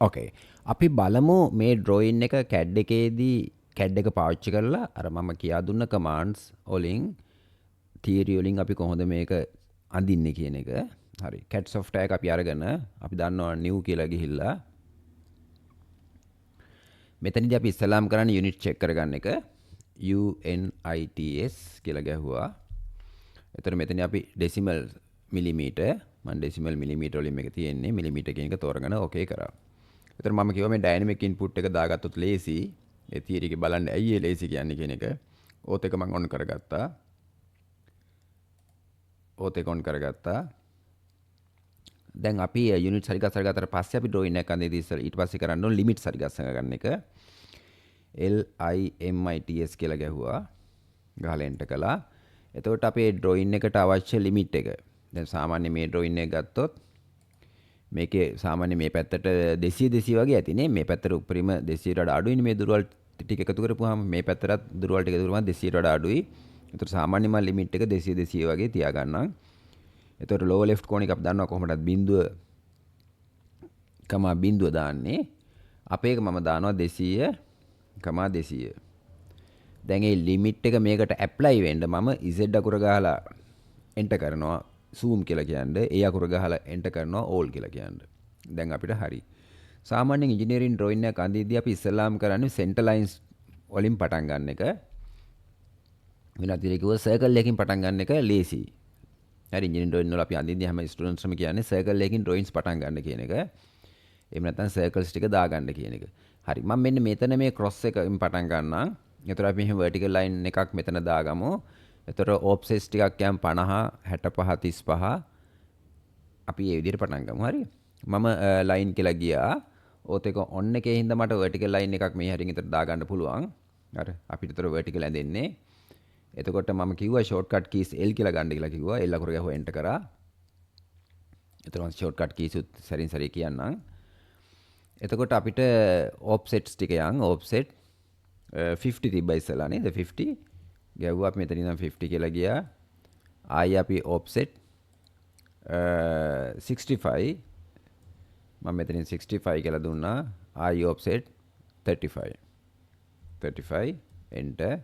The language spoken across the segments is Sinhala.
ඕකේ. අපි බලමු මේ ඩ්‍රොයින් එක CAD එකේදී CAD එක පාවිච්චි කරලා අර මම කියා දුන්න කමාන්ඩ්ස් වලින් තියරි වලින් අපි කොහොමද මේක අඳින්නේ කියන එක. හරි. CAD software එක අපි අරගෙන අපි දන්නවා new කියලා ගිහිල්ලා මෙතනදී අපි ඉස්සලාම් කරන්නේ යුනිට් චෙක් කරගන්න එක. UNITS කියලා ගැහුවා. එතකොට මෙතන අපි ඩෙසිමල් මිලිමීටර් මම ඩෙසිමල් මිලිමීටර් වලින් මේක තියෙන්නේ මිලිමීටර් කියන එක තෝරගෙන ඕකේ කරා. එතකොට මම කිව්වා මේ ඩයිනමික් ඉන්පුට් එක දාගත්තොත් ලේසි. ඒ තියරි එක බලන්න ඇයි ඒ ලේසි කියන්නේ කියන එක. ඕත් එක මම ඔන් කරගත්තා. ඕත් එක ඔන් කරගත්තා. දැන් අපි යුනිට් හරි ගස්සලා ගත්තට පස්සේ අපි ඩ්‍රොයින් එක අඳේදී ඉස්සෙල්ලා ඊට පස්සේ කරන්න ඕන ලිමිට්ස් හරි ගස්ස ගන්න එක. LIMITS කියලා ගැහුවා. ගහලා එන්ටර් කළා. එතකොට අපේ ඩ්‍රොයින් එකට අවශ්‍ය ලිමිට් එක. දැන් සාමාන්‍ය මේ ඩ්‍රොයින් එක ගත්තොත් මේකේ සාමාන්‍ය මේ පැත්තට 200 වගේ ඇතිනේ. මේ පැත්තට උඩරිම 200ට වඩා අඩුයිනේ මේ දුරවල් ටික එකතු කරපුවාම මේ පැත්තටත් දුරවල් ටික එකතු කරපුවාම 200ට වඩා අඩුයි. ඒතර සාමාන්‍ය මම ලිමිට් එක 200 වගේ තියාගන්නම්. එතකොට lower left corner එක අපි දන්නවා කොහොමදත් බිඳුව කමා බිඳුව දාන්නේ. අපේ එක මම දානවා 200 කමා 200. දැන් මේ ලිමිට් එක මේකට ඇප්ලයි වෙන්න මම Z අකුර ගහලා එන්ටර් කරනවා zoom කියලා කියන්නේ. ඒ අකුර ගහලා එන්ටර් කරනවා all කියලා කියන්නේ. දැන් අපිට හරි. සාමාන්‍යයෙන් ඉංජිනේරින් ඩ්‍රොයින් එක අඳිද්දී අපි ඉස්සෙල්ලාම කරන්නේ සෙන්ටර් ලයින්ස් වලින් පටන් ගන්න එක. වෙනත් විදිහට කිව්වොත් සර්කල් එකකින් පටන් ගන්න එක ලේසි. හරි ඉංජිනේරින් ඩ්‍රොයින් වල අපි අඳින්නේ හැම ස්ටුඩන්ට්ස්ම කියන්නේ සර්කල් එකකින් ඩ්‍රොයින්ස් පටන් ගන්න කියන එක. එහෙම නැත්නම් සර්කල්ස් ටික දාගන්න කියන එක. හරි මම මෙන්න මෙතන මේ ක්‍රොස් එකකින් පටන් ගන්නම්. එතකොට අපි මෙහෙම vertical line එකක් මෙතන දාගමු. එතකොට offsets ටිකක් යම් 50 65 35 අපි මේ විදිහට පටන් ගමු. හරි. මම line කියලා ගියා. ඕත් එක on එකේ හින්දා මට vertical line එකක් මේ හැරින් එතන දාගන්න පුළුවන්. හරි. අපිට එතකොට vertical ඇඳෙන්නේ. එතකොට මම කිව්වා shortcut keys L කියලා ගන්න කියලා කිව්වා. L අකුර ගැහුවා enter කරා. එතකොට shortcut keys උත් සරින් සරේ කියන්නම්. එතකොට අපිට offsets ටික යන් offset 50 තිබ්බා ඉස්සලා නේද 50 ගැව්වා අපි මෙතන ඉඳන් 50 කියලා ගියා ආයි අපි offset 65 මම මෙතනින් 65 කියලා දුන්නා ආයි offset 35 enter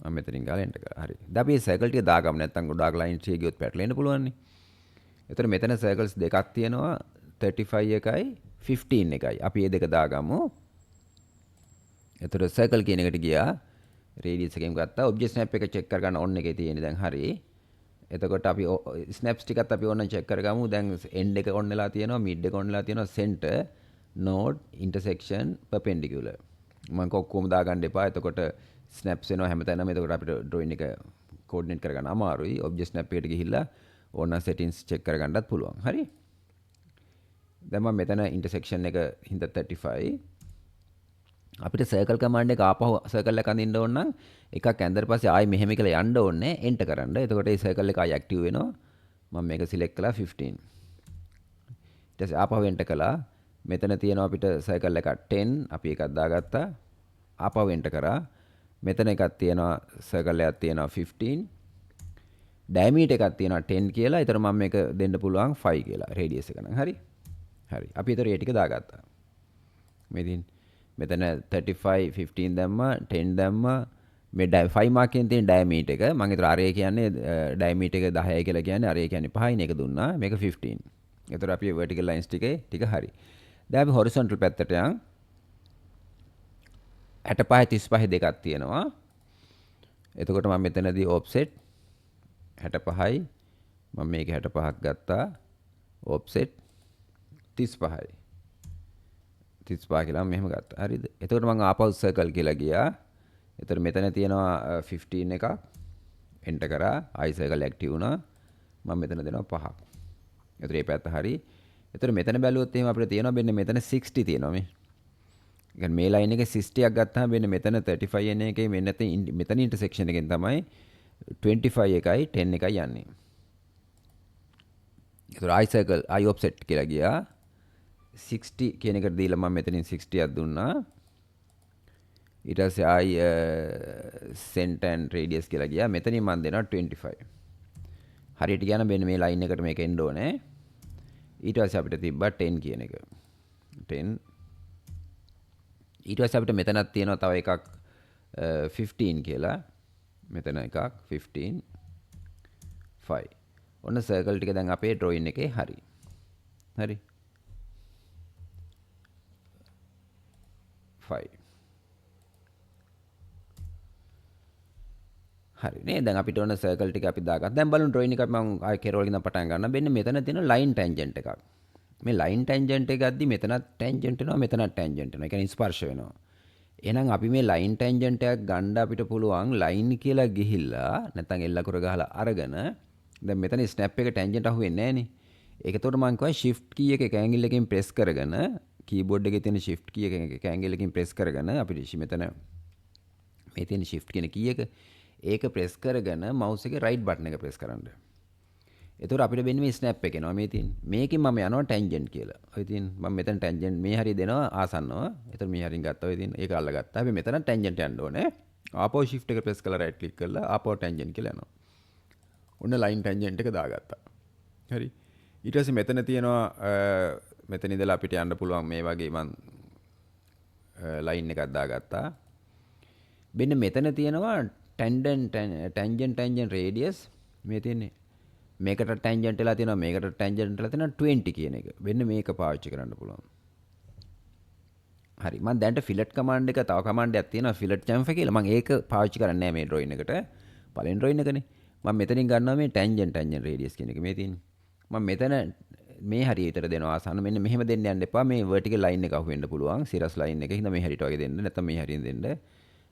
මම මෙතනින් ගාලා enter කරා හරි දැන් අපි සර්කල් ටික දාගමු නැත්නම් ගොඩාක් ලයින්ස් ටික ගියොත් පැටලෙන්න පුළුවන් නේ එතන මෙතන සර්කල්ස් දෙකක් තියෙනවා 35 එකයි 15 එකයි අපි මේ දෙක දාගමු එතකොට සර්කල් කියන එකට ගියා රේඩියස් එකෙන් ගත්තා ඔබ්ජෙක්ට් ස්නැප් එක චෙක් කරගන්න ඔන් එකේ තියෙන්නේ දැන් හරි එතකොට අපි ස්නැප්ස් ටිකත් අපි ඕන චෙක් කරගමු දැන් එන්ඩ් එක ඔන් වෙලා තියෙනවා මිඩ් එක ඔන් වෙලා තියෙනවා සෙන්ටර් නෝඩ් ඉන්ටර්සෙක්ෂන් පර්පෙන්ඩිකියුලර් මම කොහොම දාගන්න එපා එතකොට ස්නැප්ස් වෙනවා හැමතැනම එතකොට අපිට ඩ්‍රොයින් එක කෝඩිනේට් කරගන්න අමාරුයි ඔබ්ජෙක්ට් ස්නැප් එකට ගිහිල්ලා ඕන සෙටින්ග්ස් චෙක් කරගන්නත් පුළුවන් හරි දැන් මම මෙතන ඉන්ටර්සෙක්ෂන් එක හින්දා 35 අපිට සර්කල් කමාන්ඩ් එක ආපහු සර්කල් එක අඳින්න ඕන නම් එකක් ඇඳලා පස්සේ ආයි මෙහෙම කියලා යන්න ඕනේ එන්ටර් කරන්න. එතකොට මේ සර්කල් එක ආයි ඇක්ටිව් වෙනවා. මම මේක සිලෙක්ට් කළා 15. ඊට පස්සේ ආපහු එන්ටර් කළා. මෙතන තියෙනවා අපිට සර්කල් එකක් 10 අපි එකක් දාගත්තා. ආපහු එන්ටර් කරා. මෙතන එකක් තියෙනවා සර්කල් එකක් තියෙනවා 15. ඩයමීටර් එකක් තියෙනවා 10 කියලා. ඒතර මම මේක දෙන්න පුළුවන් 5 කියලා. රේඩියස් එක නම් හරි. හරි. අපි ඒතර ඒ ටික දාගත්තා. මෙතන 35 15 දැම්මා 10 දැම්මා මේ 5 මාක් එකෙන් තියෙන ඩයමීටර් එක මම ඒතර අරේ කියන්නේ ඩයමීටර් එක 10යි කියලා කියන්නේ අරේ කියන්නේ 5යි නේ එක දුන්නා මේක 15. ඒතර අපි vertical lines ටික හරි. දැන් අපි horizontal පැත්තට යන් 65 35 දෙකක් තියෙනවා. එතකොට මම මෙතනදී offset 65යි මම මේක 65ක් ගත්තා offset 35යි 35 කියලා මෙහෙම ගත්තා. හරිද? එතකොට මම ආපහු සර්කල් කියලා ගියා. එතකොට මෙතන තියෙනවා 15 එකක්. එන්ටර් කරා. ආයි සර්කල් ඇක්ටිව් වුණා. මම මෙතන දෙනවා 5ක්. එතකොට මේ පැත්ත හරි. එතකොට මෙතන බැලුවොත් එහෙම අපිට තියෙනවා මෙන්න මෙතන 60 තියෙනවා මේ. يعني මේ ලයින් එකේ 60ක් ගත්තාම මෙන්න මෙතන 35 එන එකේ මෙතන ඉන්ටර්සෙක්ෂන් එකෙන් තමයි 25 එකයි 10 එකයි යන්නේ. එතකොට ආයි සර්කල් ආයි ඔෆ්සෙට් කියලා ගියා. 60 කියන එකට දීලා මම මෙතනින් 60ක් දුන්නා. ඊට පස්සේ ආයි center and radius කියලා ගියා. මෙතනින් මම දෙනවා 25. හරියට කියන මෙන්න මේ ලයින් එකට මේක එන්න ඕනේ. ඊට පස්සේ අපිට තිබ්බා 10 කියන එක. 10 ඊට පස්සේ අපිට මෙතනක් තියෙනවා තව එකක් 15 කියලා. මෙතන එකක් 15 5. ඔන්න සර්කල් ටික දැන් අපේ ඩ්‍රොයින් එකේ හරි. හරි. 5. හරි නේ. දැන් අපිට ඕන සර්කල් ටික අපි දාගත්තා. දැන් බලමු ඩ්‍රොයින් එක මම ආයෙ කෙරවල ඉඳන් පටන් ගන්නවා. මෙන්න මෙතන තියෙන ලයින් ටැන්ජන්ට් එකක්. මේ ලයින් ටැන්ජන්ට් එක ගද්දි මෙතනත් ටැන්ජන්ට් වෙනවා මෙතනත් ටැන්ජන්ට් වෙනවා. ඒ කියන්නේ ස්පර්ශ වෙනවා. එහෙනම් අපි මේ ලයින් ටැන්ජන්ට් එකක් ගන්න අපිට පුළුවන් ලයින් කියලා ගිහිල්ලා නැත්නම් එල් අකුර ගහලා අරගෙන දැන් මෙතන ස්නැප් එක ටැන්ජන්ට් අහුවෙන්නේ නැහනේ. ඒක එතකොට මම කියවා shift key එක ඇඟිල්ල එකකින් press කරගෙන keyboard එකේ තියෙන shift key එක ඇඟිල්ල එකකින් press කරගෙන අපිට මෙතන මේ තියෙන shift කියන key එක ඒක press කරගෙන mouse එකේ right button එක press කරන්න. එතකොට අපිට වෙන්නේ මේ snap එක එනවා මේ තියෙන. මේකෙන් මම යනවා tangent කියලා. ඔය තියෙන මම මෙතන tangent මේ හරිය දෙනවා ආසන්නව. එතකොට මේ හරියෙන් ගත්තා ඔය තියෙන ඒක අල්ලගත්තා. අපි මෙතන tangent යන්න ඕනේ. ආපහු shift එක press කරලා right click කරලා ආපහු tangent කියලා යනවා. ඔන්න line tangent එක දාගත්තා. හරි. ඊට පස්සේ මෙතන තියෙනවා මෙතන ඉඳලා අපිට යන්න පුළුවන් මේ වගේ මම line එකක් දාගත්තා. මෙන්න මෙතන තියෙනවා tangent radius මේ තියෙන්නේ මේකට ටැන්ජන්ට් වෙලා තියෙනවා මේකට ටැන්ජන්ට් වෙලා තියෙනවා 20 කියන එක. වෙන්න මේක පාවිච්චි කරන්න පුළුවන්. හරි. මම දැන්ට fillet command එක තව command එකක් තියෙනවා fillet chamfer කියලා. මම ඒක පාවිච්චි කරන්නේ නැහැ මේ drawing එකට. පළවෙනි drawing එකනේ. මම මෙතනින් ගන්නවා මේ tangent radius කියන එක මේ තියෙන්නේ. මම මෙතන මේ හරියට දෙනවා ආසන්න මෙන්න මෙහෙම දෙන්න යන්න එපා. මේ vertical line එක අහු වෙන්න පුළුවන්. cirrus line එක. හින්දා මේ හරියට වගේ දෙන්න. නැත්නම් මේ හරියෙන් දෙන්න.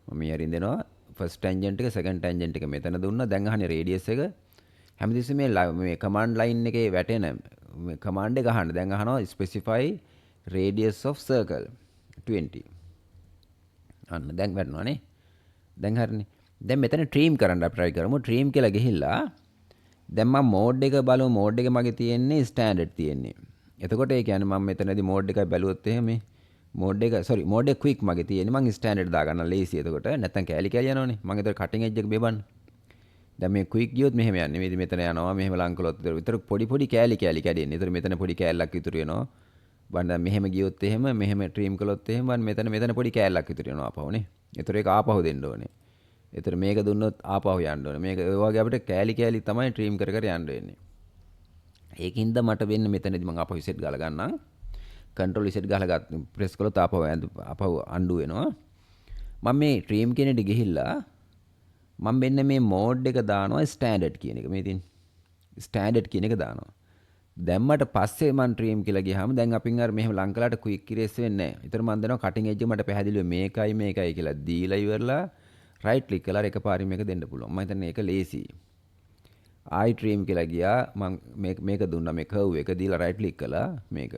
මම මේ හරියෙන් දෙනවා. first tangent එක second tangent එක මෙතන දුන්නා. දැන් අහන්නේ radius එක හැමතිස්සෙම මේ command line එකේ වැටෙන command එක අහන්න. දැන් අහනවා specify radius of circle 20. අන්න දැන් වැටෙනවා නේ. දැන් හරිනේ. දැන් මෙතන trim කරන්න අපි try කරමු. trim කියලා ගිහිල්ලා දැන් මම mode එක බලමු. mode එක මගේ තියෙන්නේ standard තියෙන්නේ. එතකොට ඒ කියන්නේ මම මෙතනදී mode එකයි බැලුවොත් එහෙම mode එක quick මගේ තියෙන්නේ. මම standard දාගන්න lazy එතකොට. නැත්තම් කැලි කැලි යනවනේ. මම ඒතර cutting edge එක බෙබන්න. දැන් මේ quick ගියොත් මෙහෙම යන්නේ. මේ මෙතන යනවා මෙහෙම ලං කළොත් විතර පොඩි කෑලි කැඩෙන්නේ. ඒතර මෙතන පොඩි කෑල්ලක් ඉතුරු වෙනවා. බන්න දැන් මෙහෙම ගියොත් එහෙම මෙහෙම trim කළොත් එහෙම බන්න මෙතන පොඩි කෑල්ලක් ඉතුරු වෙනවා ආපහු නේ. ඒතර ඒක ආපහු දෙන්න ඕනේ. ඒතර මේක දුන්නොත් ආපහු යන්න ඕනේ. මේක ඔය වගේ අපිට කෑලි තමයි trim කර යන්න වෙන්නේ. ඒකින්ද මට වෙන්නේ මෙතනදී මම ආපහු set ගාලා ගන්නම්. control set ගාලා press කළොත් ආපහු undo වෙනවා. මම මේ trim කියන එකට ගිහිල්ලා මම මෙන්න මේ mode එක දානවා standard කියන එක. මේ තියෙන standard කියන එක දානවා. දැම්මට පස්සේ මම trim කියලා ගියාම දැන් අපින් අර මෙහෙම ලං කළාට quick erase වෙන්නේ නැහැ. ඊතර මම දෙනවා cutting edge එක මට පැහැදිලිව මේකයි කියලා දීලා ඉවරලා right click කරලා එකපාරින් මේක දෙන්න පුළුවන්. මම හිතන්නේ ඒක lazy. I trim කියලා ගියා මම මේක දුන්නා මේ curve එක දීලා right click කළා මේක.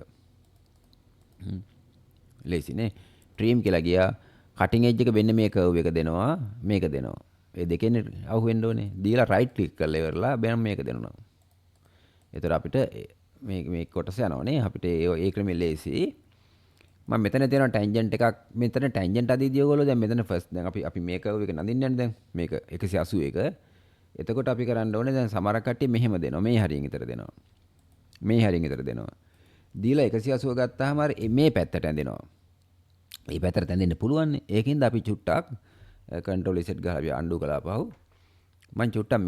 lazy නේ. trim කියලා ගියා cutting edge එක වෙන්නේ මේ curve එක දෙනවා මේක දෙනවා. ඒ දෙකෙන් අහු වෙන්න ඕනේ. දීලා right click කරලා ඉවරලා බෑම් මේක දෙනවා. ඒතර අපිට මේ කොටස යනවනේ. අපිට ඒ ක්‍රමෙ lazy. මම මෙතන තියෙන tangent එකක් මෙතන tangent අදීදී ඔයගොල්ලෝ දැන් මෙතන first දැන් අපි මේ curve එක නඳින්න යන්නේ දැන් මේක 181. එතකොට අපි කරන්න ඕනේ දැන් සමහර කට්ටිය මෙහෙම දෙනවා. මේ හරියෙන් විතර දෙනවා. මේ හරියෙන් විතර දෙනවා. දීලා 180 ගත්තාම මේ පැත්තට ඇඳෙනවා. මේ පැත්තට ඇඳෙන්න පුළුවන් නේ. ඒකින්ද අපි චුට්ටක් control Z ගහලා අපි undo කළා පහු මං චුට්ටක්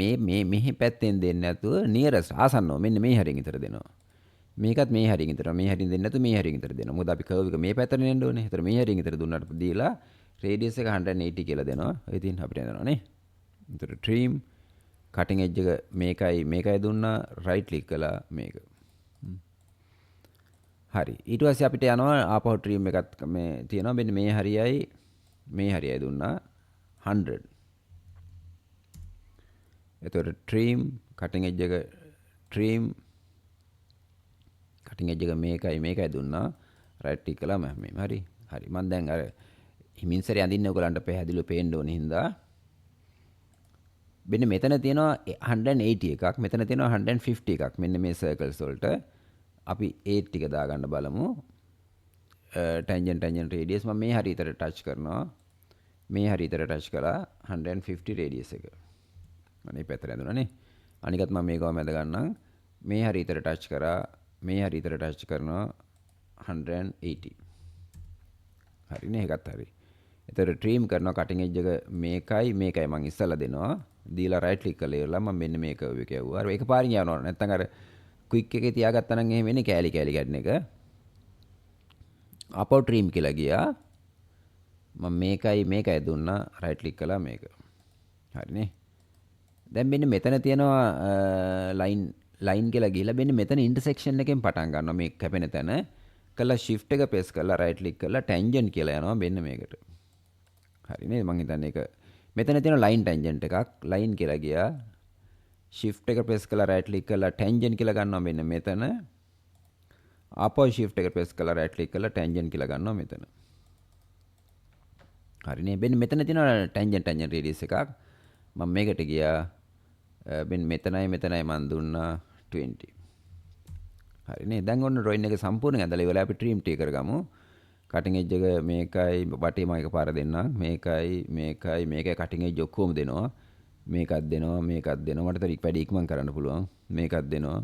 මේ පැත්තෙන් දෙන්නේ නැතුව nearest ආසන්නව මෙන්න මේ හරියෙන් විතර දෙනවා. මේකත් මේ හරියෙන් විතර මේ හරියෙන් දෙන්නේ නැතුව මේ හරියෙන් විතර දෙනවා. මොකද අපි curve එක මේ පැත්තට නෙන්න ඕනේ. ඒතර මේ හරියෙන් විතර දුන්නාට දීලා radius එක 180 කියලා දෙනවා. ඒ ඉතින් අපිට එනවා නේ. ඒතර trim cutting edge එක මේකයි දුන්නා right click කළා මේක. හරි. ඊට පස්සේ අපිට යනවා ආපහු trim එකක් මේ තියෙනවා. මෙන්න මේ හරියයි දුන්නා 100. එතකොට trim cutting edge එක මේකයි දුන්නා right click කළා මම හරි මම දැන් අර හිමින්සරේ අඳින්න ඔයගලන්ට පැහැදිලිව පේන්න ඕනේ හින්දා මෙන්න මෙතන තියෙනවා 180 එකක් මෙතන තියෙනවා 150 එකක් මෙන්න මේ circles වලට අපි 8 ටික දාගන්න බලමු tangent radius මම මේ හරියට touch කරනවා මේ හරියට touch කළා 150 radius එක අනේ පැත්තට ඇඳුණානේ අනිකත් මම මේකව මැද ගන්නම් මේ හරියට touch කරා මේ හරියට touch කරනවා 180 හරිනේ ඒකත් හරි. එතකොට ට්‍රීම් කරනවා කටින් එජ් එක මේකයි මම ඉස්සලා දෙනවා. දීලා රයිට් ක්ලික් කරලා ඉවරලා මම මෙන්න මේක කියවුවා. අර ඒක පාරින් යනවා. නැත්නම් අර ක්වික් එකේ තියාගත්තා නම් එහෙම වෙන්නේ කෑලි ගැටන එක. අපෝ ට්‍රීම් කියලා ගියා. මම මේකයි දුන්නා රයිට් ක්ලික් කළා මේක. හරිනේ. දැන් මෙන්න මෙතන තියෙනවා ලයින් කියලා ගිහලා මෙන්න මෙතන ඉන්ටර්සෙක්ෂන් එකෙන් පටන් ගන්නවා මේ කැපෙන තැන. කළා shift එක press කරලා right click කරලා tangent කියලා යනවා මෙන්න මේකට. හරිනේ මම හිතන්නේ ඒක මෙතන තියෙන line tangent එකක් line කියලා ගියා. shift එක press කරලා right click කරලා tangent කියලා ගන්නවා මෙන්න මෙතන. ආපහු shift එක press කරලා right click කරලා tangent කියලා ගන්නවා මෙතන. හරිනේ මෙතන තියෙන tangent radius එකක්. මම මේකට ගියා. මෙතනයි මන් දුන්නා 20. හරිනේ දැන් ඔන්න ඩ්‍රොයින් එක සම්පූර්ණයෙන් ඇදලා ඉවරලා අපි ට්‍රීම් ටී කරගමු. කටින් එජ් එක මේකයි වටේ මම එකපාර දෙන්නම්. මේකයි කටින් එජ් ඔක්කොම දෙනවා. මේකක් දෙනවා. මට තර වැඩි ඉක්මන් කරන්න පුළුවන්. මේකක් දෙනවා.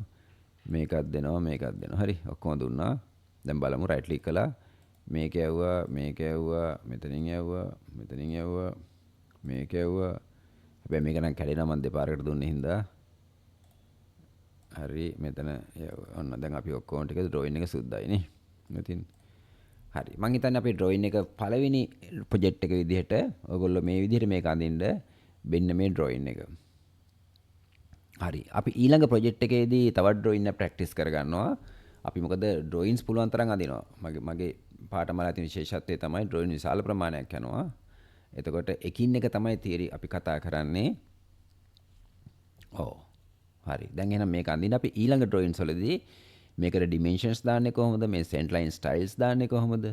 හරි ඔක්කොම දුන්නා. දැන් බලමු රයිට් ක්ලික් කළා. මේක ඇව්වා. මෙතනින් ඇව්වා. මේක ඇව්වා. හැබැයි මේක නම් කැඩෙනවා මම දෙපාරකට දුන්නේ හින්දා. හරි මෙතන ඔන්න දැන් අපි ඔක්කොම ටික ඩ්‍රොයින් එක සුද්ධයි නේ. ඉතින් හරි මම හිතන්නේ අපි ඩ්‍රොයින් එක පළවෙනි ප්‍රොජෙක්ට් එක විදිහට ඔයගොල්ලෝ මේ විදිහට මේක අඳින්න වෙන්න මේ ඩ්‍රොයින් එක. හරි අපි ඊළඟ ප්‍රොජෙක්ට් එකේදී තවත් ඩ්‍රොයින් එක ප්‍රැක්ටිස් කරගන්නවා. අපි මොකද ඩ්‍රොයින්ස් පුළුවන් තරම් අඳිනවා. මගේ පාඨමාලාවේ තියෙන විශේෂත්වය තමයි ඩ්‍රොයින් විශාල ප්‍රමාණයක් යනවා. එතකොට එකින් එක තමයි තියරි අපි කතා කරන්නේ. හරි දැන් එහෙනම් මේක අඳින්න අපි ඊළඟ ඩ්‍රොයින්ස් වලදී මේකට ඩිමෙන්ෂන්ස් දාන්නේ කොහොමද මේ සෙන්ටර් ලයින් ස්ටයිල්ස් දාන්නේ කොහොමද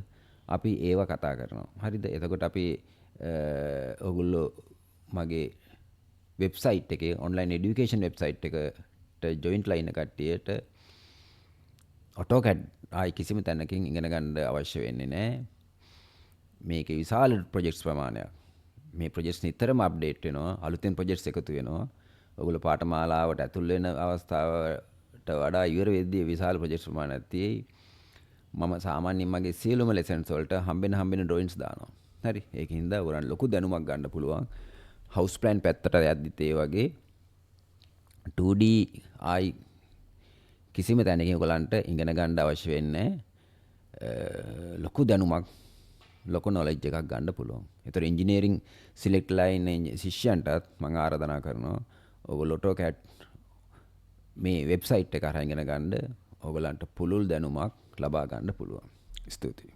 අපි ඒව කතා කරනවා. හරිද? එතකොට අපි ඔයගොල්ලෝ මගේ වෙබ්සයිට් එකේ ඔන්ලයින් এডুকেෂන් වෙබ්සයිට් එකට ජොයින්ට් ලයින් එක කට්ටියට AutoCAD ආයි කිසිම තැනකින් ඉගෙන ගන්න අවශ්‍ය වෙන්නේ නැහැ. මේකේ විශාල ප්‍රොජෙක්ට්ස් ප්‍රමාණයක්. මේ ප්‍රොජෙක්ට්ස් නිතරම අප්ඩේට් වෙනවා. අලුතෙන් ප්‍රොජෙක්ට්ස් එකතු වෙනවා. ඔයගොල්ලෝ පාඨමාලාවට ඇතුල් වෙන අවස්ථාවට වඩා ඉවර වෙද්දී විශාල ප්‍රොජෙක්ට්ස් ප්‍රමාණයක් තියෙයි. මම සාමාන්‍යයෙන් මගේ සියලුම ලෙසන්ස් වලට හම්බෙන ඩ්‍රොයින්ස් දානවා. හරි. ඒකින්ද උරන් ලොකු දැනුමක් ගන්න පුළුවන්. හවුස් ප්ලෑන් පැත්තට යද්දිත් ඒ වගේ 2D ආයි කිසිම තැනකින් ඔයගලන්ට ඉගෙන ගන්න අවශ්‍ය වෙන්නේ ලොකු දැනුමක් ලොකු නොලෙජ් එකක් ගන්න පුළුවන්. ඒතර ඉංජිනේරින් සිලෙක්ට් ලයින් ශිෂ්‍යයන්ටත් මම ආරාධනා කරනවා ඔයගොල්ලෝ AutoCAD මේ වෙබ්සයිට් එක හරහා ඉගෙන ගන්න ඔයගලන්ට පුළුල් දැනුමක් ලබා ගන්න පුළුවන්. ස්තුතියි.